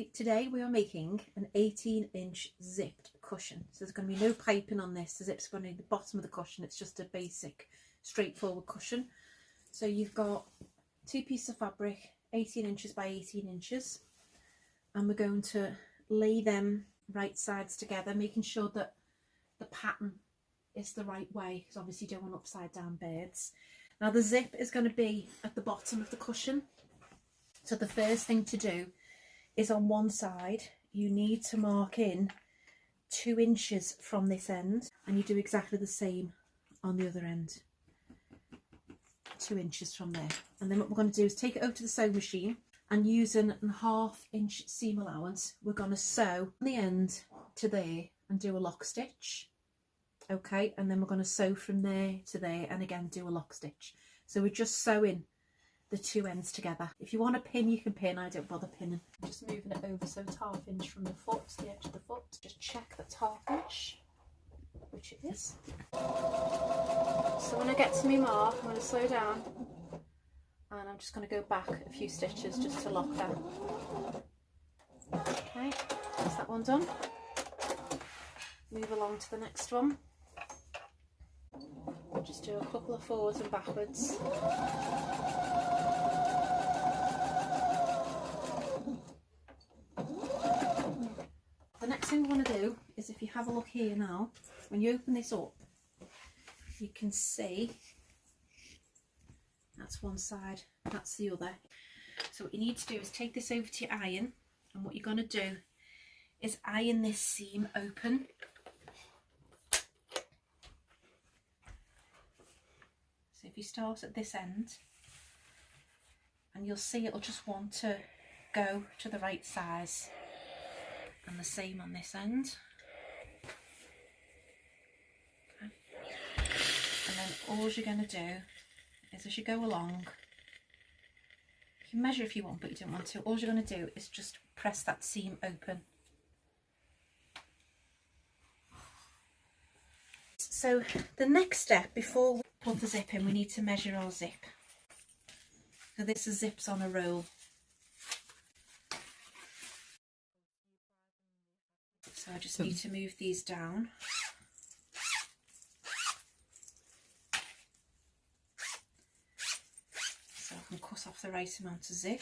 Today we are making an 18-inch zipped cushion. So there's going to be no piping on this. The zip's going to be the bottom of the cushion. It's just a basic, straightforward cushion. So you've got 2 pieces of fabric, 18 inches by 18 inches. And we're going to lay them right sides together, making sure that the pattern is the right way, because obviously you don't want upside down birds. Now the zip is going to be at the bottom of the cushion. So the first thing to do is on one side, you need to mark in 2 inches from this end, and you do exactly the same on the other end. 2 inches from there. And then what we're going to do is take it over to the sewing machine, and using a 1/2 inch seam allowance, we're going to sew the end to there and do a lock stitch. Okay, and then we're going to sew from there to there and again do a lock stitch. So we're just sewing the 2 ends together. If you want to pin, you can pin. I don't bother pinning. Just moving it over so it's 1/2 inch from the foot to the edge of the foot. Just check that's 1/2 inch, which it is. So when I get to my mark, I'm going to slow down, and I'm just going to go back a few stitches just to lock that. Okay, that's that one done. Move along to the next one. Just do a couple of forwards and backwards. The next thing we want to do is, if you have a look here now, when you open this up, you can see that's one side, that's the other. So what you need to do is take this over to your iron, and what you're going to do is iron this seam open. So if you start at this end, and you'll see it'll just want to go to the right size, and the same on this end. Okay. And then all you're going to do is, as you go along, you can measure if you want, but you don't want to. All you're going to do is just press that seam open. So the next step, before we put the zip in, we need to measure our zip. So this is zips on a roll. So I just need to move these down. So I can cut off the right amount of zip.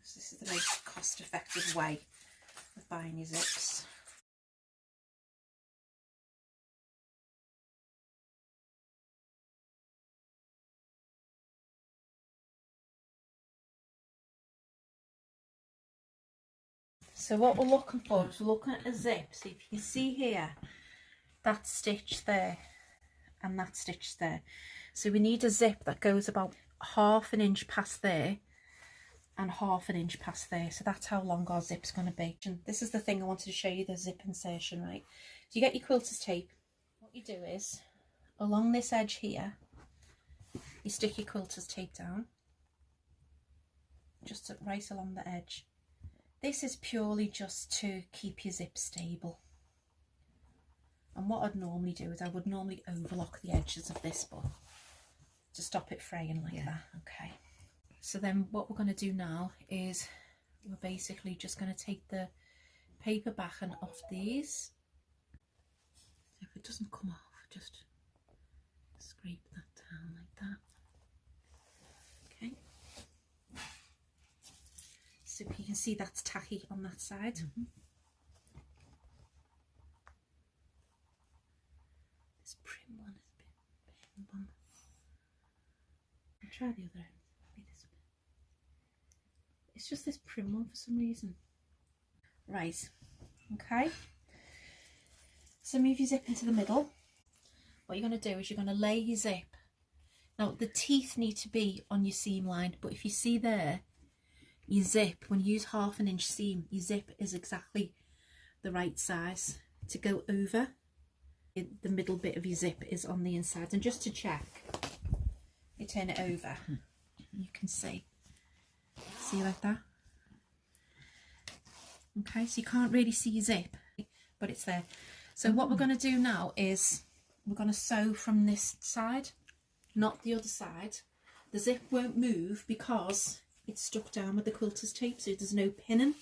So this is the most cost-effective way of buying your zips. So what we're looking for is, we're looking at a zip. So if you can see here, that stitch there and that stitch there. So we need a zip that goes about 1/2 inch past there and 1/2 inch past there. So that's how long our zip's going to be. And this is the thing I wanted to show you, the zip insertion, right? So you get your quilter's tape. What you do is, along this edge here, you stick your quilter's tape down, just right along the edge. This is purely just to keep your zip stable. And what I'd normally do is, I would normally overlock the edges of this, but to stop it fraying like that. Okay. So then what we're going to do now is, we're basically just going to take the paper backing off these. So if it doesn't come off, just scrape that down like that. Okay. So you can see that's tacky on that side. This prim one is a bit prim one. I'll try the other end. Maybe this bit. It's just this prim one for some reason. Right, okay. So move your zip into the middle. What you're going to do is, you're going to lay your zip. Now the teeth need to be on your seam line, but if you see there, your zip, when you use 1/2 inch seam, your zip is exactly the right size to go over. The middle bit of your zip is on the inside. And just to check, you turn it over, you can see like that. Okay, so you can't really see your zip, but it's there. So what we're going to do now is, we're going to sew from this side, not the other side. The zip won't move because it's stuck down with the quilter's tape, so there's no pinning,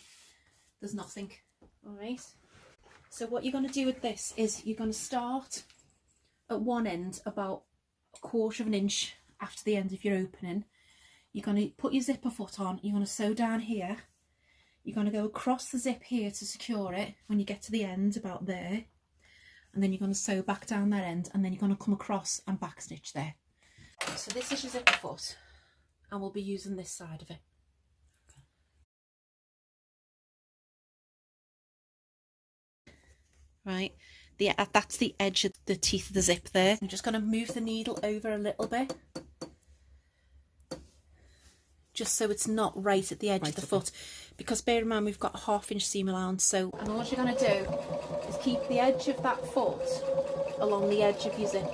there's nothing. All right, so what you're going to do with this is you're going to start at one end about 1/4 of an inch after the end of your opening. You're going to put your zipper foot on, you're going to sew down here, you're going to go across the zip here to secure it when you get to the end about there, and then you're going to sew back down that end, and then you're going to come across and back stitch there. So this is your zipper foot, and we'll be using this side of it. Right, that's the edge of the teeth of the zip there. I'm just going to move the needle over a little bit, just so it's not right at the edge of the foot, because bear in mind we've got a 1/2 inch seam allowance. So, and all you're going to do is keep the edge of that foot along the edge of your zip.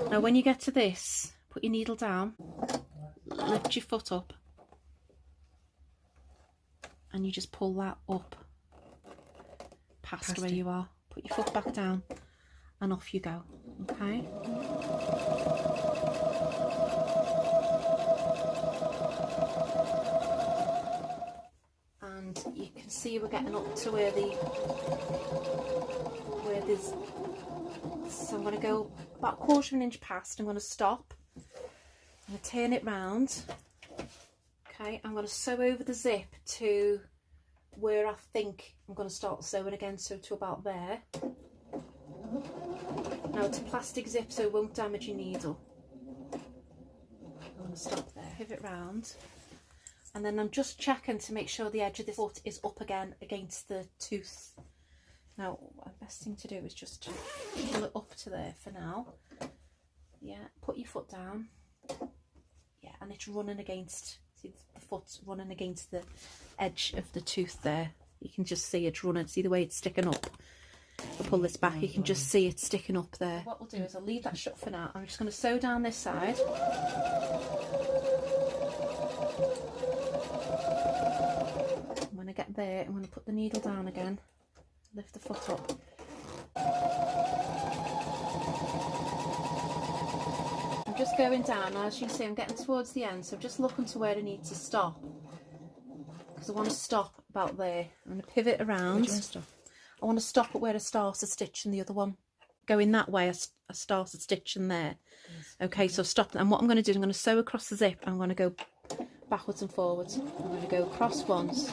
Now when you get to this, put your needle down, lift your foot up, and you just pull that up past where you are. Put your foot back down and off you go. Okay. And you can see we're getting up to where there's, so I'm going to go about 1/4 of an inch past. I'm going to stop, I'm going to turn it round. Okay, I'm going to sew over the zip to where I think I'm going to start sewing again, so to about there. Now it's a plastic zip, so it won't damage your needle. I'm going to stop there, pivot round, and then I'm just checking to make sure the edge of the foot is up again against the tooth. Now the best thing to do is just pull it up to there for now. Yeah, put your foot down. Yeah, and it's running against, see the foot's running against the edge of the tooth there. You can just see it running. See the way it's sticking up? I'll pull this back, you can just see it sticking up there. What we'll do is I'll leave that shut for now. I'm just going to sew down this side. When I get there, I'm going to put the needle down again, lift the foot up. I'm just going down. Now, as you can see, I'm getting towards the end, so I'm just looking to where I need to stop, because I want to stop about there. I'm going to pivot around. Where do you want to stop? I want to stop at where I started stitching the other one. Going that way, I started stitching there. Yes. Okay, so stop. And what I'm going to do is I'm going to sew across the zip. I'm going to go backwards and forwards. I'm going to go across once,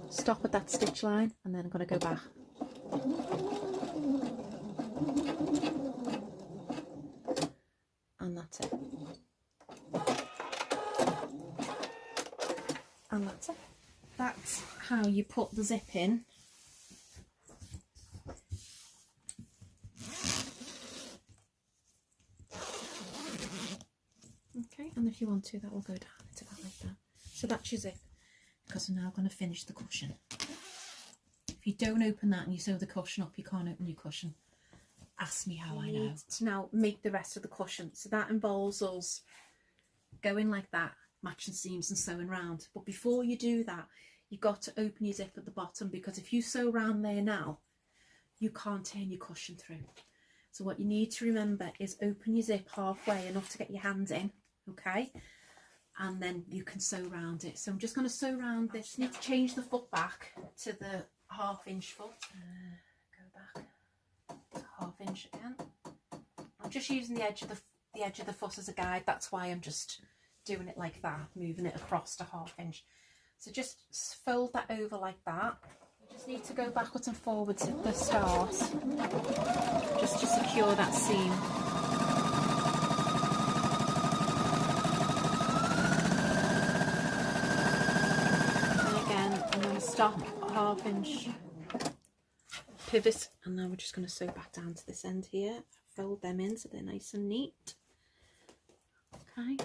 stop at that stitch line, and then I'm going to go back. And that's it. And that's it. That's how you put the zip in. Okay, and if you want to, that will go down into that like that. So that's your zip, because I'm now going to finish the cushion. If you don't open that and you sew the cushion up, you can't open your cushion. Ask me how I know. To now make the rest of the cushion. So that involves us going like that, matching seams and sewing round. But before you do that, you've got to open your zip at the bottom, because if you sew round there now, you can't turn your cushion through. So what you need to remember is open your zip halfway, enough to get your hand in, okay? And then you can sew round it. So I'm just going to sew round this. You need to change the foot back to the 1/2 inch foot. Go back to 1/2 inch again. I'm just using the edge of the foot as a guide. That's why I'm just doing it like that, moving it across to 1/2 inch. So just fold that over like that. You just need to go backwards and forwards at the start, just to secure that seam. And again, I'm going to stop at 1/2 inch, pivot, and now we're just going to sew back down to this end here. Fold them in so they're nice and neat. Okay.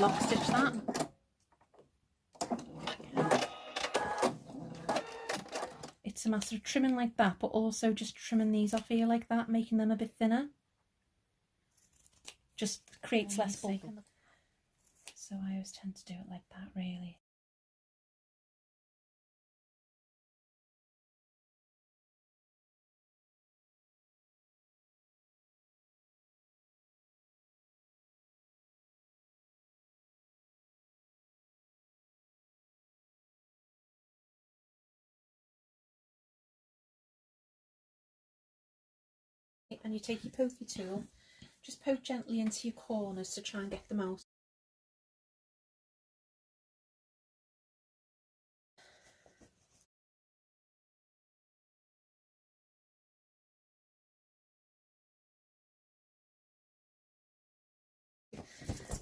Lock stitch that. It's a matter of trimming like that, but also just trimming these off here like that, making them a bit thinner. Just creates less bulk. So I always tend to do it like that, really. And you take your pokey tool, just poke gently into your corners to try and get them out.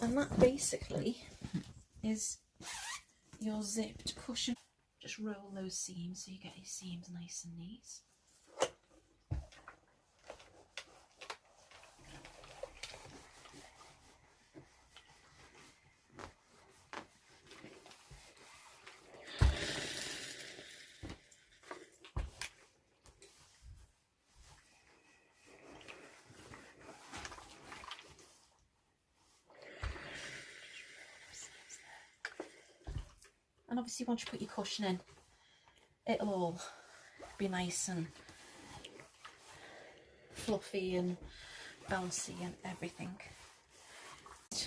And that basically is your zipped cushion. Just roll those seams so you get your seams nice and neat. And obviously once you put your cushion in, it'll all be nice and fluffy and bouncy and everything.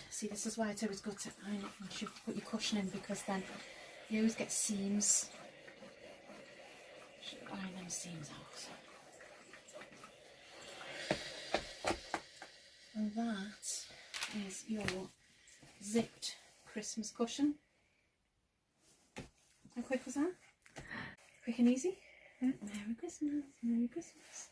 See, this is why it's always good to iron it once you put your cushion in, because then you always get seams. Should iron them seams out. And that is your zipped Christmas cushion. How quick was that? Quick and easy. Merry Christmas, Merry Christmas.